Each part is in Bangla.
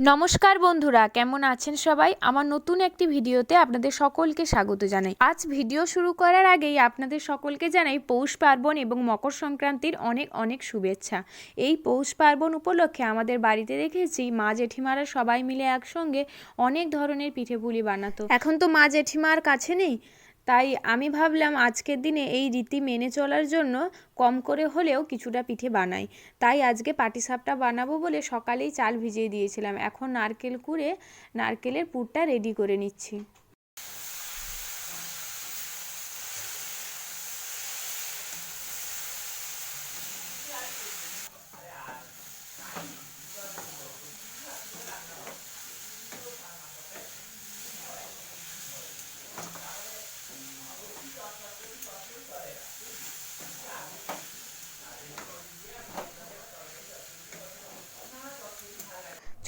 নমস্কার বন্ধুরা, কেমন আছেন সবাই? আমার নতুন একটি ভিডিওতে আপনাদের সকলকে স্বাগত জানাই। আজ ভিডিও শুরু করার আগেই আপনাদের সকলকে জানাই পৌষ পার্বণ এবং মকর সংক্রান্তির অনেক অনেক শুভেচ্ছা। এই পৌষ পার্বণ উপলক্ষে আমাদের বাড়িতে দেখেছি মা জেঠিমারা সবাই মিলে একসঙ্গে অনেক ধরনের পিঠেপুলি বানাতো। এখন তো মা জেঠিমার কাছে নেই, তাই আমি ভাবলাম আজকের দিনে এই রীতি মেনে চলার জন্য কম করে হলেও কিছুটা পিঠে বানাই। তাই আজকে পাটিসাপটা বানাবো বলে সকালেই চাল ভিজিয়ে দিয়েছিলাম। এখন নারকেল কুড়ে নারকেলের পুরটা রেডি করে নিচ্ছি।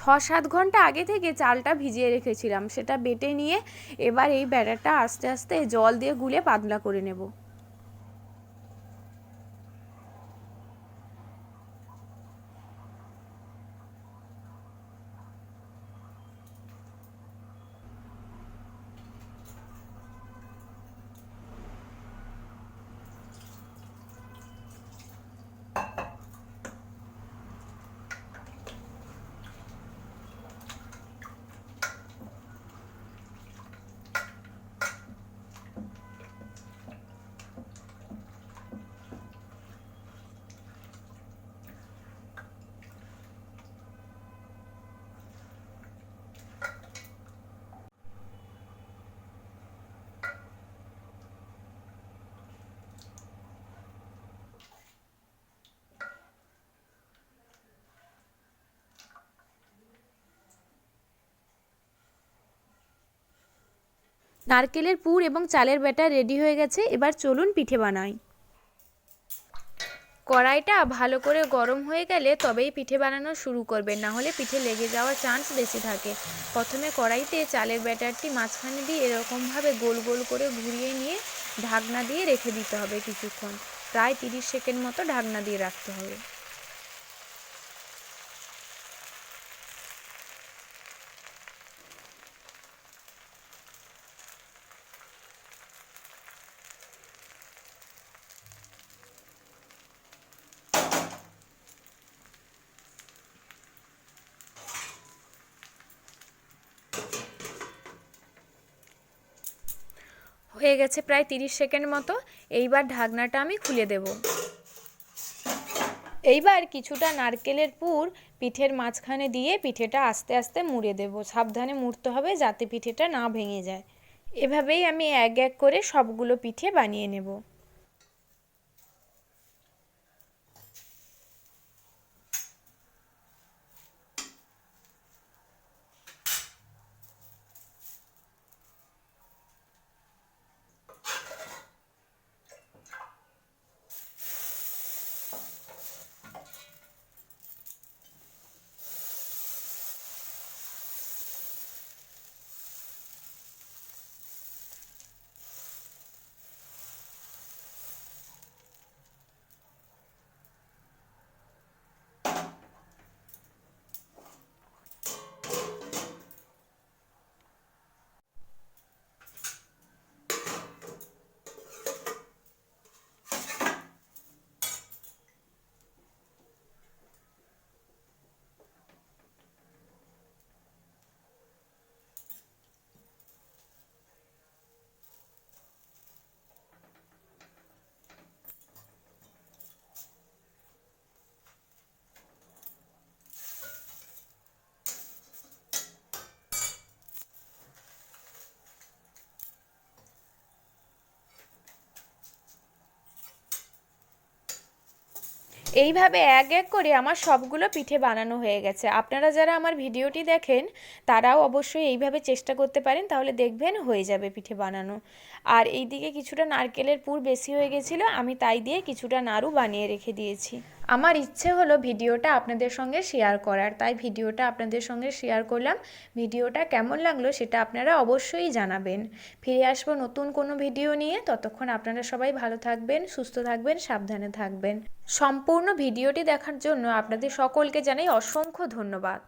6-7 ঘন্টা আগে থেকে চালটা ভিজিয়ে রেখেছিলাম, সেটা বেটে নিয়ে এবার এই ব্যাটারটা আস্তে আস্তে জল দিয়ে গুলে পাতলা করে নেব। নারকেলের পুর এবং চালের ব্যাটার রেডি হয়ে গেছে, এবার চলুন পিঠে বানাই। কড়াইটা ভালো করে গরম হয়ে গেলে তবেই পিঠে বানানো শুরু করবেন, না হলে পিঠে লেগে যাওয়ার চান্স বেশি থাকে। প্রথমে কড়াইতে চালের ব্যাটারটি মাঝখানে দিয়ে এরকমভাবে গোল গোল করে ঘুরিয়ে নিয়ে ঢাকনা দিয়ে রেখে দিতে হবে কিছুক্ষণ, প্রায় 30 সেকেন্ড মতো ঢাকনা দিয়ে রাখতে হবে। হয়ে গেছে প্রায় 30 সেকেন্ড মতো। এইবার ঢাকনাটা আমি খুলে দেব। এইবার কিছুটা নারকেলের পুর পিঠের মাঝখানে দিয়ে পিঠেটা আস্তে আস্তে মুড়ে দেব। সাবধানে মুড়তে হবে যাতে পিঠেটা না ভেঙে যায়। এভাবেই আমি এক এক করে সবগুলো পিঠে বানিয়ে নেব। এইভাবে এক এক করে আমার সবগুলো পিঠে বানানো হয়ে গেছে। আপনারা যারা আমার ভিডিওটি দেখেন তারাও অবশ্যই এইভাবে চেষ্টা করতে পারেন, তাহলে দেখবেন হয়ে যাবে পিঠে বানানো। আর এই দিকে কিছুটা নারকেলের পুর বেশি হয়ে গেছিলো, আমি তাই দিয়ে কিছুটা নাড়ু বানিয়ে রেখে দিয়েছি। আমার ইচ্ছে হলো ভিডিওটা আপনাদের সঙ্গে শেয়ার করার, তাই ভিডিওটা আপনাদের সঙ্গে শেয়ার করলাম। ভিডিওটা কেমন লাগলো সেটা আপনারা অবশ্যই জানাবেন। ফিরে আসবো নতুন কোনো ভিডিও নিয়ে, ততক্ষণ আপনারা সবাই ভালো থাকবেন, সুস্থ থাকবেন, সাবধানে থাকবেন। সম্পূর্ণ ভিডিওটি দেখার জন্য আপনাদের সকলকে জানাই অসংখ্য ধন্যবাদ।